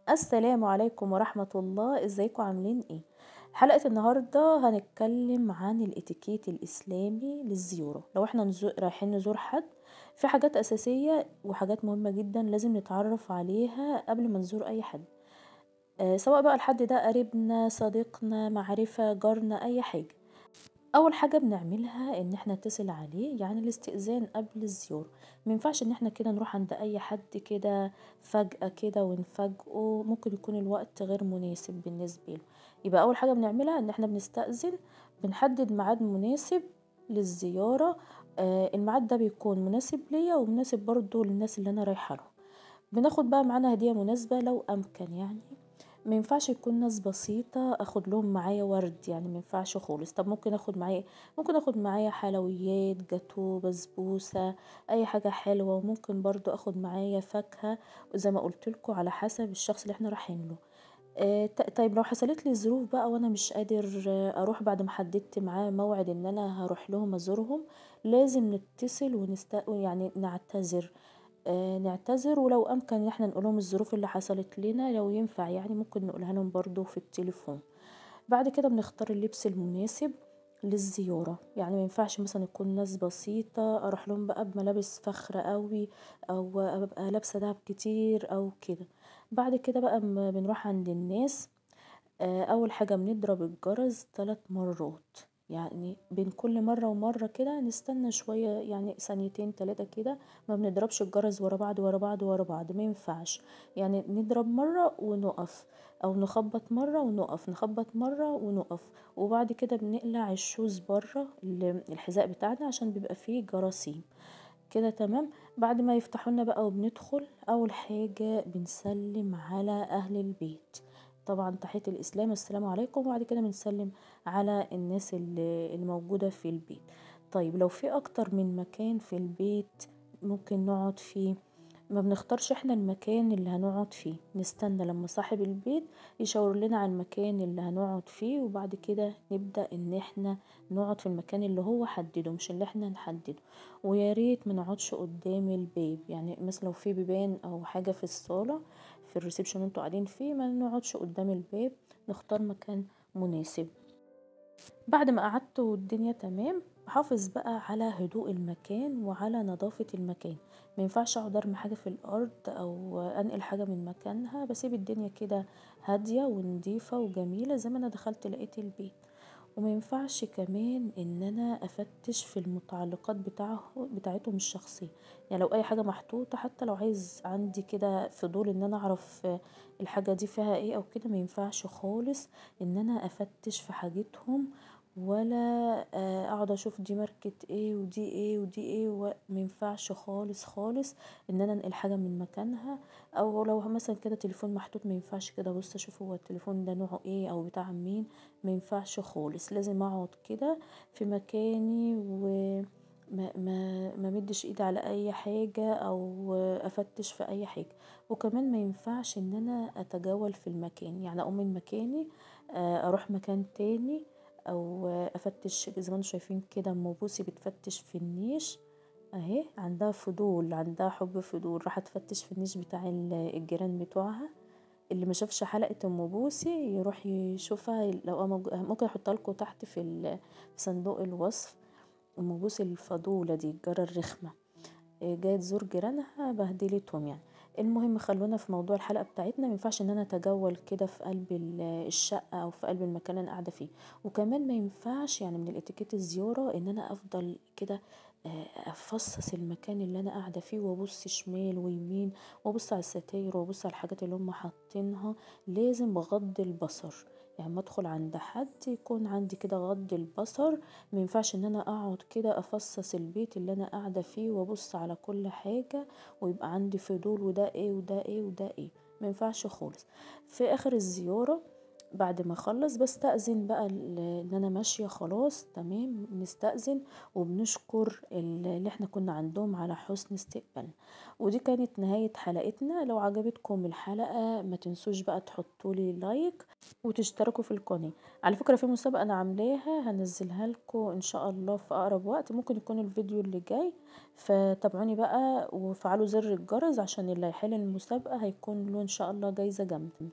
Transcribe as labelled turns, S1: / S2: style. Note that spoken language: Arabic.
S1: السلام عليكم ورحمة الله، ازيكم عاملين ايه؟ حلقة النهاردة هنتكلم عن الاتيكيت الإسلامي للزيارة. لو احنا رايحين نزور حد، في حاجات أساسية وحاجات مهمة جدا لازم نتعرف عليها قبل ما نزور أي حد. سواء بقى الحد ده قريبنا، صديقنا، معرفة، جارنا، أي حاجة. اول حاجه بنعملها ان احنا نتصل عليه، يعني الاستئذان قبل الزياره. ما ينفعش ان احنا كده نروح عند اي حد كده فجأة كده ونفاجئه، ممكن يكون الوقت غير مناسب بالنسبه له. يبقى اول حاجه بنعملها ان احنا بنستأذن، بنحدد ميعاد مناسب للزياره. الميعاد ده بيكون مناسب ليا ومناسب برضو للناس اللي انا رايحه لهم. بناخد بقى معانا هديه مناسبه لو امكن، يعني ما ينفعش يكون ناس بسيطة اخد لهم معايا ورد، يعني ما ينفعش خالص. طب ممكن اخد معايا حلويات، جاتو، بسبوسة، اي حاجة حلوة. وممكن برضو اخد معايا فاكهة، زي ما قلت لكم على حسب الشخص اللي احنا رايحين له. طيب لو حصلت لي ظروف بقى وانا مش قادر اروح بعد ما حددت معاه موعد ان انا هروح لهم ازورهم، لازم نتصل يعني نعتذر. ولو امكن ان احنا نقولهم الظروف اللي حصلت لنا، لو ينفع يعني ممكن نقولها لهم برضو في التليفون. بعد كده بنختار اللبس المناسب للزيارة. يعني ما ينفعش مثلا يكون ناس بسيطة اروح لهم بقى بملابس فخرة قوي، او ابقى لابسة دهب كتير او كده. بعد كده بقى بنروح عند الناس. اول حاجة بنضرب الجرس 3 مرات، يعني بين كل مرة ومرة كده نستنى شوية، يعني ثانيتين 3 كده. ما بنضربش الجرس ورا بعض ورا بعض ورا بعض، ما ينفعش. يعني نضرب مرة ونقف، او نخبط مرة ونقف، نخبط مرة ونقف. وبعد كده بنقلع الشوز بره الحذاء بتاعنا عشان بيبقى فيه جراثيم. كده تمام. بعد ما يفتحوا لنا بقى وبندخل، اول حاجة بنسلم على اهل البيت. طبعا تحية الاسلام السلام عليكم، وبعد كده بنسلم على الناس اللي موجودة في البيت. طيب لو في اكتر من مكان في البيت ممكن نقعد فيه، ما بنختارش احنا المكان اللي هنقعد فيه، نستنى لما صاحب البيت يشاور لنا على المكان اللي هنقعد فيه، وبعد كده نبدأ ان احنا نقعد في المكان اللي هو حدده، مش اللي احنا نحدده. ويا ريت ما نقعدش قدام الباب، يعني مثلا لو في بيبان او حاجة في الصالة، في الريسبشن انتوا قاعدين فيه، ما نقعدش قدام الباب، نختار مكان مناسب. بعد ما قعدت والدنيا تمام، بحافظ بقى على هدوء المكان وعلى نظافة المكان. ما ينفعش اقعد ارمي حاجة في الارض او انقل حاجة من مكانها، بسيب الدنيا كده هادية ونضيفة وجميلة زي ما انا دخلت لقيت البيت. وما ينفعش كمان ان انا افتش في المتعلقات بتاعتهم الشخصية. يعني لو اي حاجة محطوطة، حتى لو عايز عندي كده فضول ان انا اعرف الحاجة دي فيها ايه او كده، ما ينفعش خالص ان انا افتش في حاجتهم، ولا اقعد اشوف دي ماركة ايه ودي ايه ودي ايه ما ينفعش خالص خالص ان انا انقل حاجة من مكانها. او لو مثلا كده تليفون محطوط، ما ينفعش كده بص اشوف هو التليفون ده نوعه ايه او بتاع مين. ما ينفعش خالص، لازم اقعد كده في مكاني ما مدش ايدي على اي حاجة او افتش في اي حاجة. وكمان ما ينفعش ان انا اتجول في المكان، يعني اقوم من مكاني اروح مكان تاني، او افتش زي ما انتم شايفين كده ام بوسي بتفتش في النيش اهي، عندها فضول، عندها حب فضول، راح تفتش في النيش بتاع الجيران بتوعها. اللي ما شافش حلقة ام بوسي يروح يشوفها، لو ممكن احطها لكم تحت في صندوق الوصف. ام بوسي الفضولة دي الجارة الرخمة، جايه تزور جيرانها بهدلتهم يعني. المهم خلونا في موضوع الحلقه بتاعتنا. مينفعش ان انا اتجول كده في قلب الشقه او في قلب المكان اللي انا قاعده فيه. وكمان ما ينفعش يعني من الاتيكيت الزياره ان انا افضل كده افصص المكان اللي انا قاعده فيه وابص شمال ويمين، وابص على الستاير وابص على الحاجات اللي هم حاطينها. لازم بغض البصر، يعني ما ادخل عند حد يكون عندي كده غض البصر. ما ينفعش ان انا اقعد كده افصص البيت اللي انا قاعده فيه وابص على كل حاجه، ويبقى عندي فضول وده ايه وده ايه وده ايه. ما ينفعش خالص. في اخر الزياره بعد ما اخلص بستأذن بقى ان انا ماشية خلاص تمام، نستأذن وبنشكر اللي احنا كنا عندهم على حسن استقبال. ودي كانت نهاية حلقتنا. لو عجبتكم الحلقة ما تنسوش بقى تحطولي لايك وتشتركوا في القناة. على فكرة في مسابقة انا عاملاها هنزلها لكم ان شاء الله في اقرب وقت، ممكن يكون الفيديو اللي جاي. فتابعوني بقى وفعلوا زر الجرس عشان اللي هيحل المسابقة هيكون له ان شاء الله جايزة جامدة.